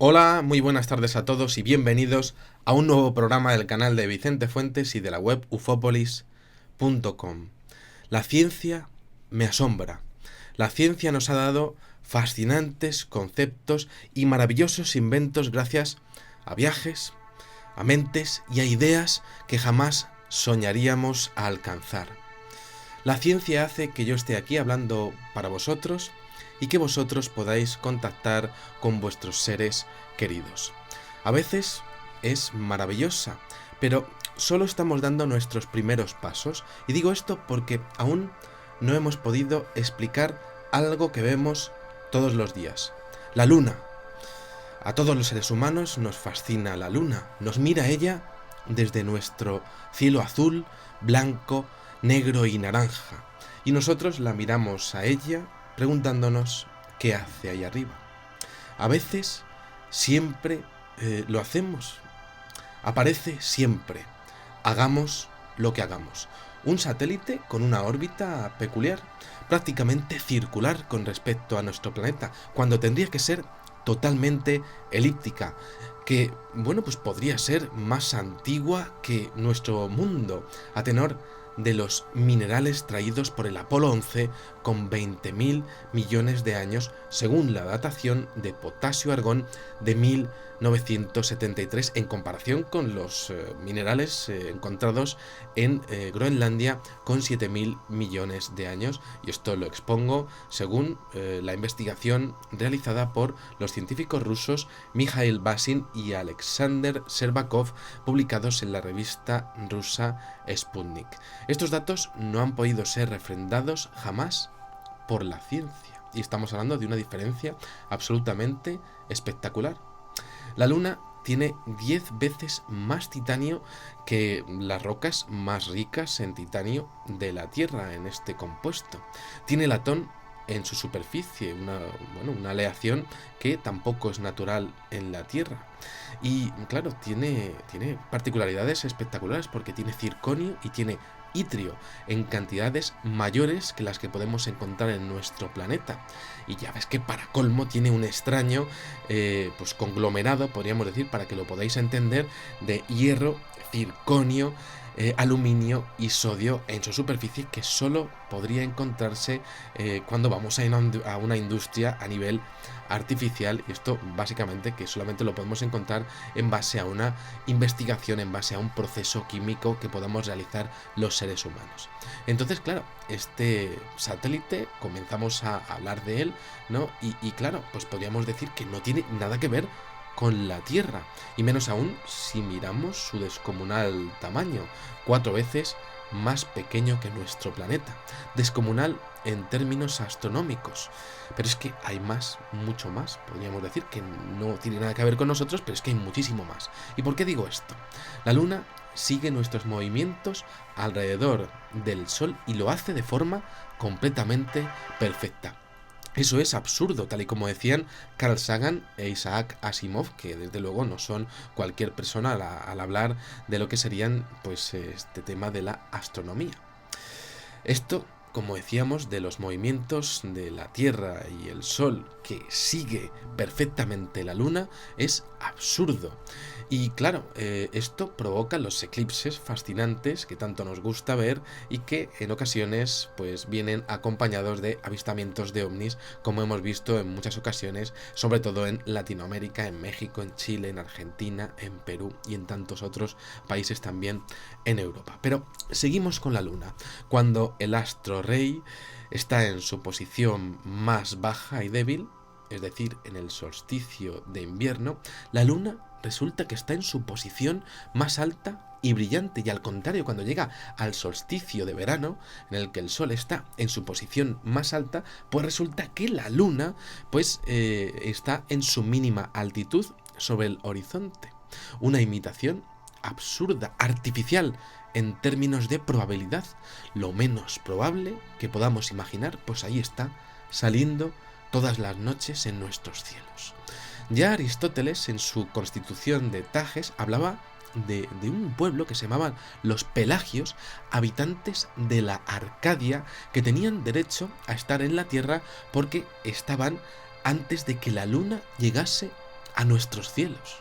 Hola, muy buenas tardes a todos y bienvenidos a un nuevo programa del canal de Vicente Fuentes y de la web ufopolis.com. La ciencia me asombra. La ciencia nos ha dado fascinantes conceptos y maravillosos inventos gracias a viajes, a mentes y a ideas que jamás soñaríamos a alcanzar. La ciencia hace que yo esté aquí hablando para vosotros y que vosotros podáis contactar con vuestros seres queridos. A veces es maravillosa, pero solo estamos dando nuestros primeros pasos. Y digo esto porque aún no hemos podido explicar algo que vemos todos los días. La luna. A todos los seres humanos nos fascina la luna. Nos mira ella desde nuestro cielo azul, blanco, negro y naranja. Y nosotros la miramos a ella preguntándonos qué hace ahí arriba. A veces, siempre lo hacemos. Aparece siempre. Hagamos lo que hagamos. Un satélite con una órbita peculiar, prácticamente circular con respecto a nuestro planeta, cuando tendría que ser totalmente elíptica, que, bueno, pues podría ser más antigua que nuestro mundo, a tenor de los minerales traídos por el Apolo 11 con 20.000 millones de años, según la datación de potasio-argón de 1973, en comparación con los minerales encontrados en Groenlandia con 7.000 millones de años. Y esto lo expongo según la investigación realizada por los científicos rusos Mikhail Basin y Alexander Sherbakov, publicados en la revista rusa Sputnik. Estos datos no han podido ser refrendados jamás por la ciencia, y estamos hablando de una diferencia absolutamente espectacular. La Luna tiene 10 veces más titanio que las rocas más ricas en titanio de la Tierra en este compuesto. Tiene latón en su superficie, una aleación que tampoco es natural en la Tierra. Y claro, tiene particularidades espectaculares porque tiene circonio y tiene itrio en cantidades mayores que las que podemos encontrar en nuestro planeta. Y ya ves que para colmo tiene un extraño pues conglomerado, podríamos decir, para que lo podáis entender, de hierro, circonio, aluminio y sodio en su superficie, que solo podría encontrarse cuando vamos a una industria a nivel artificial. Y esto básicamente que solamente lo podemos encontrar en base a una investigación, en base a un proceso químico que podamos realizar los seres humanos. Entonces, claro, este satélite comenzamos a hablar de él, ¿no? Y claro, pues podríamos decir que no tiene nada que ver con la Tierra, y menos aún si miramos su descomunal tamaño, 4 veces más pequeño que nuestro planeta. Descomunal en términos astronómicos. Pero es que hay más, mucho más. Podríamos decir que no tiene nada que ver con nosotros, pero es que hay muchísimo más. ¿Y por qué digo esto? La Luna sigue nuestros movimientos alrededor del Sol y lo hace de forma completamente perfecta. Eso es absurdo, tal y como decían Carl Sagan e Isaac Asimov, que desde luego no son cualquier persona al hablar de lo que serían pues este tema de la astronomía. Esto, como decíamos, de los movimientos de la Tierra y el Sol, que sigue perfectamente la Luna, es absurdo. Y claro, esto provoca los eclipses fascinantes que tanto nos gusta ver y que en ocasiones pues vienen acompañados de avistamientos de ovnis, como hemos visto en muchas ocasiones, sobre todo en Latinoamérica, en México, en Chile, en Argentina, en Perú y en tantos otros países también en Europa. Pero seguimos con la Luna. Cuando el astro rey está en su posición más baja y débil, es decir, en el solsticio de invierno, la Luna resulta que está en su posición más alta y brillante, y al contrario, cuando llega al solsticio de verano, en el que el Sol está en su posición más alta, pues resulta que la Luna pues está en su mínima altitud sobre el horizonte. Una imitación absurda, artificial, en términos de probabilidad. Lo menos probable que podamos imaginar, pues ahí está, saliendo todas las noches en nuestros cielos. Ya Aristóteles, en su Constitución de Tages, hablaba de un pueblo que se llamaban los Pelagios, habitantes de la Arcadia, que tenían derecho a estar en la tierra porque estaban antes de que la luna llegase a nuestros cielos.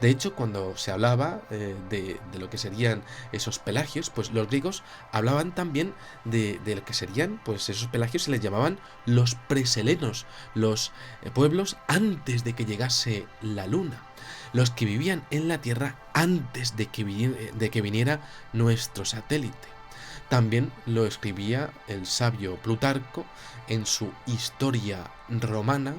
De hecho, cuando se hablaba de lo que serían esos pelagios, pues los griegos hablaban también de lo que serían, pues esos pelagios se les llamaban los preselenos, los pueblos antes de que llegase la luna, los que vivían en la Tierra antes de que viniera nuestro satélite. También lo escribía el sabio Plutarco en su Historia Romana,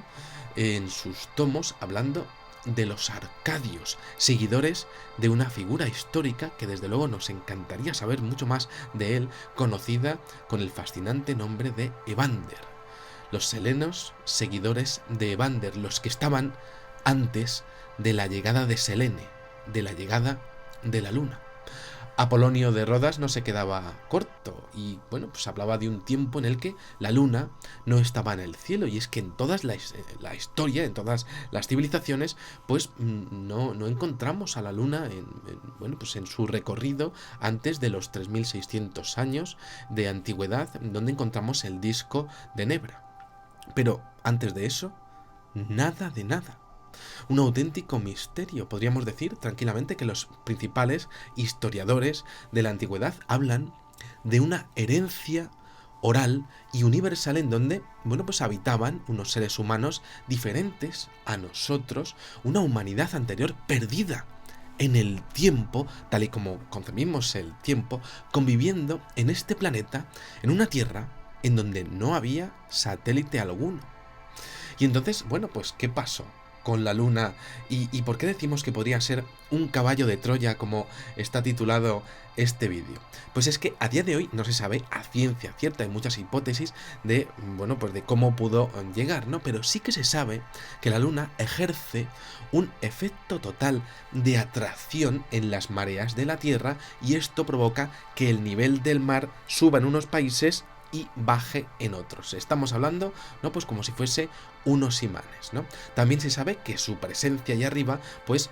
en sus tomos, hablando de los arcadios, seguidores de una figura histórica que desde luego nos encantaría saber mucho más de él, conocida con el fascinante nombre de Evander. Los selenos, seguidores de Evander, los que estaban antes de la llegada de Selene, de la llegada de la luna. Apolonio de Rodas no se quedaba corto y bueno, pues hablaba de un tiempo en el que la luna no estaba en el cielo, y es que en toda la historia, en todas las civilizaciones, pues no encontramos a la luna bueno, pues en su recorrido antes de los 3600 años de antigüedad, donde encontramos el disco de Nebra. Pero antes de eso, nada de nada. Un auténtico misterio. Podríamos decir tranquilamente que los principales historiadores de la antigüedad hablan de una herencia oral y universal en donde, bueno, pues habitaban unos seres humanos diferentes a nosotros, una humanidad anterior perdida en el tiempo, tal y como concebimos el tiempo, conviviendo en este planeta, en una Tierra en donde no había satélite alguno. Y entonces, bueno, pues ¿qué pasó con la luna? ¿Y por qué decimos que podría ser un caballo de Troya, como está titulado este vídeo? Pues es que a día de hoy no se sabe a ciencia cierta, hay muchas hipótesis de, bueno, pues de cómo pudo llegar, ¿no? Pero sí que se sabe que la luna ejerce un efecto total de atracción en las mareas de la Tierra, y esto provoca que el nivel del mar suba en unos países y baje en otros. Estamos hablando, ¿no?, pues como si fuese unos imanes, ¿no? También se sabe que su presencia allá arriba, pues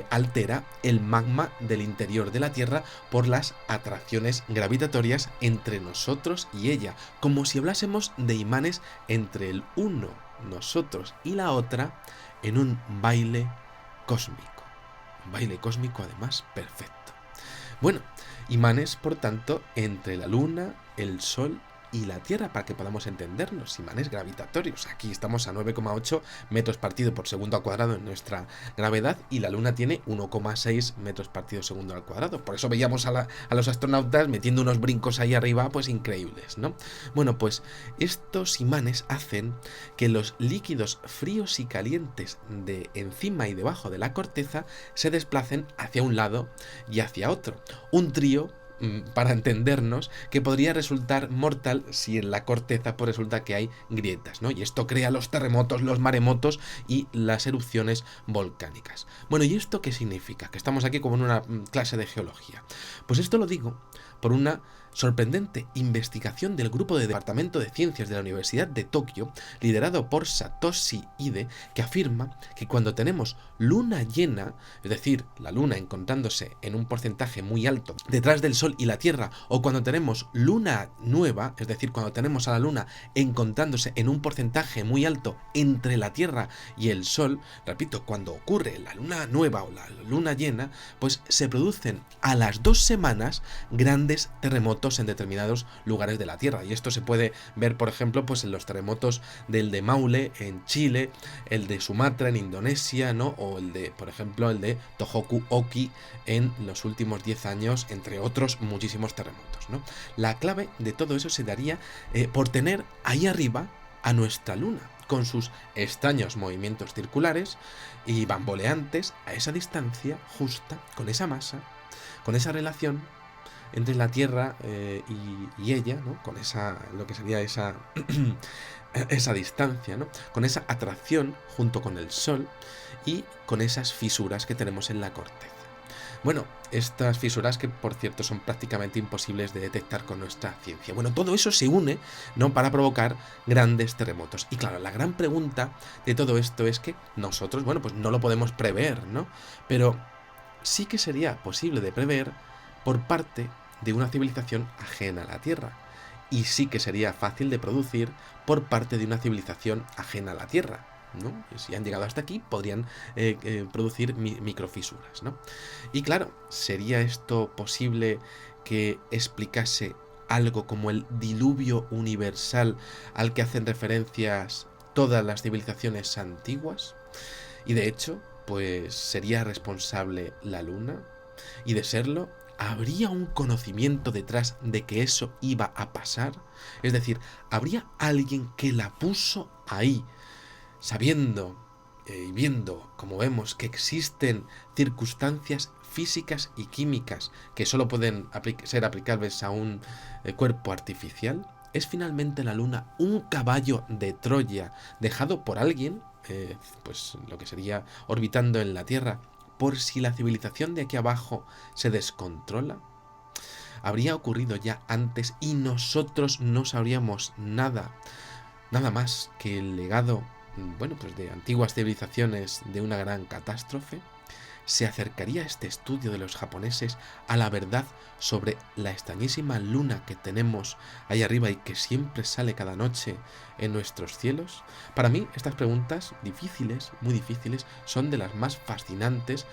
altera el magma del interior de la Tierra por las atracciones gravitatorias entre nosotros y ella, como si hablásemos de imanes entre el uno, nosotros, y la otra, en un baile cósmico. Un baile cósmico además perfecto. Bueno, imanes, por tanto, entre la Luna, el Sol y la Tierra, para que podamos entendernos, imanes gravitatorios. Aquí estamos a 9,8 metros partido por segundo al cuadrado en nuestra gravedad, y la Luna tiene 1,6 metros partido segundo al cuadrado. Por eso veíamos a los astronautas metiendo unos brincos ahí arriba, pues increíbles, ¿no? Bueno, pues estos imanes hacen que los líquidos fríos y calientes de encima y debajo de la corteza se desplacen hacia un lado y hacia otro. Un trío, para entendernos, que podría resultar mortal si en la corteza pues resulta que hay grietas, ¿no? Y esto crea los terremotos, los maremotos y las erupciones volcánicas. Bueno, ¿y esto qué significa? Que estamos aquí como en una clase de geología. Pues esto lo digo por una sorprendente investigación del grupo de Departamento de Ciencias de la Universidad de Tokio, liderado por Satoshi Ide, que afirma que cuando tenemos luna llena, es decir, la luna encontrándose en un porcentaje muy alto detrás del Sol y la Tierra, o cuando tenemos luna nueva, es decir, cuando tenemos a la luna encontrándose en un porcentaje muy alto entre la Tierra y el Sol, repito, cuando ocurre la luna nueva o la luna llena, pues se producen a las 2 semanas grandes terremotos en determinados lugares de la Tierra. Y esto se puede ver, por ejemplo, pues en los terremotos del de Maule en Chile, el de Sumatra en Indonesia, ¿no? O el de, por ejemplo, el de Tohoku Oki en los últimos 10 años, entre otros muchísimos terremotos, ¿no? La clave de todo eso se daría por tener ahí arriba a nuestra luna, con sus extraños movimientos circulares y bamboleantes a esa distancia justa, con esa masa, con esa relación entre la Tierra y ella, ¿no? Con esa, lo que sería esa esa distancia, ¿no? Con esa atracción junto con el Sol y con esas fisuras que tenemos en la corteza. Bueno, estas fisuras que, por cierto, son prácticamente imposibles de detectar con nuestra ciencia. Bueno, todo eso se une, ¿no?, para provocar grandes terremotos. Y claro, la gran pregunta de todo esto es que nosotros, bueno, pues no lo podemos prever, ¿no? Pero sí que sería posible de prever por parte de una civilización ajena a la Tierra. Y sí que sería fácil de producir por parte de una civilización ajena a la Tierra. ¿no? Si han llegado hasta aquí, podrían producir microfisuras, ¿no? Y claro, ¿sería esto posible que explicase algo como el diluvio universal al que hacen referencias todas las civilizaciones antiguas? Y de hecho, pues sería responsable la Luna. Y de serlo, ¿habría un conocimiento detrás de que eso iba a pasar? Es decir, ¿habría alguien que la puso ahí, sabiendo y viendo, como vemos, que existen circunstancias físicas y químicas que solo pueden ser aplicables a un cuerpo artificial? ¿Es finalmente la Luna un caballo de Troya dejado por alguien, pues lo que sería orbitando en la Tierra, por si la civilización de aquí abajo se descontrola? ¿Habría ocurrido ya antes y nosotros no sabríamos nada? Nada más que el legado, bueno, pues de antiguas civilizaciones de una gran catástrofe. ¿Se acercaría este estudio de los japoneses a la verdad sobre la extrañísima luna que tenemos ahí arriba y que siempre sale cada noche en nuestros cielos? Para mí, estas preguntas difíciles, muy difíciles, son de las más fascinantes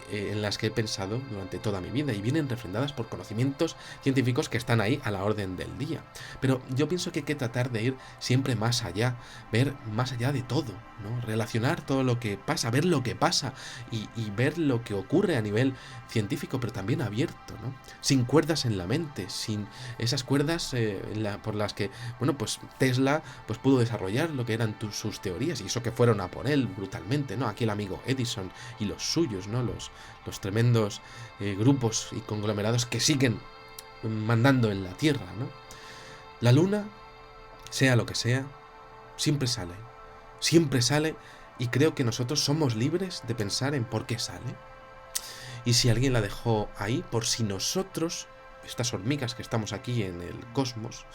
en las que he pensado durante toda mi vida y vienen refrendadas por conocimientos científicos que están ahí a la orden del día. Pero yo pienso que hay que tratar de ir siempre más allá, ver más allá de todo, ¿no? Relacionar todo lo que pasa, ver lo que pasa y ver lo que ocurre a nivel científico, pero también abierto, ¿no? Sin cuerdas en la mente, sin esas cuerdas por las que, bueno, pues Tesla pues pudo desarrollar lo que eran sus teorías, y eso que fueron a por él brutalmente, ¿no? Aquí el amigo Edison y los suyos, ¿no? Los tremendos grupos y conglomerados que siguen mandando en la Tierra, ¿no? La Luna, sea lo que sea, siempre sale. Siempre sale. Y creo que nosotros somos libres de pensar en por qué sale. Y si alguien la dejó ahí, por si nosotros, estas hormigas que estamos aquí en el cosmos,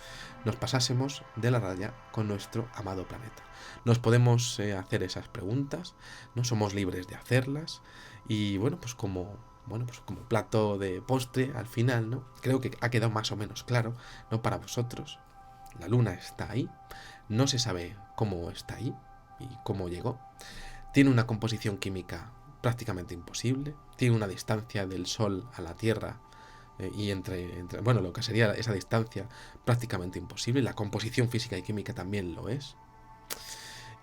nos pasásemos de la raya con nuestro amado planeta. Nos podemos hacer esas preguntas, no somos libres de hacerlas. Y bueno, pues como plato de postre al final, ¿no? Creo que ha quedado más o menos claro, ¿no? Para vosotros, la Luna está ahí, no se sabe cómo está ahí y cómo llegó. Tiene una composición química prácticamente imposible, tiene una distancia del Sol a la Tierra y bueno, lo que sería esa distancia prácticamente imposible. La composición física y química también lo es.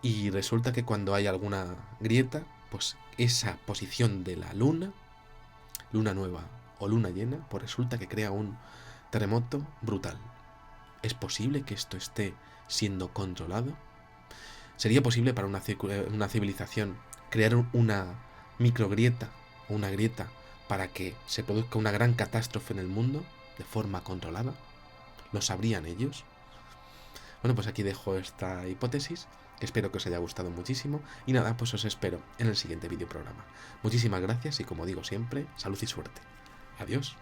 Y resulta que cuando hay alguna grieta, pues esa posición de la Luna, luna nueva o luna llena, pues resulta que crea un terremoto brutal. ¿Es posible que esto esté siendo controlado? ¿Sería posible para una civilización crear una microgrieta o una grieta para que se produzca una gran catástrofe en el mundo de forma controlada? ¿Lo sabrían ellos? Bueno, pues aquí dejo esta hipótesis, que espero que os haya gustado muchísimo. Y nada, pues os espero en el siguiente videoprograma. Muchísimas gracias y, como digo siempre, salud y suerte. Adiós.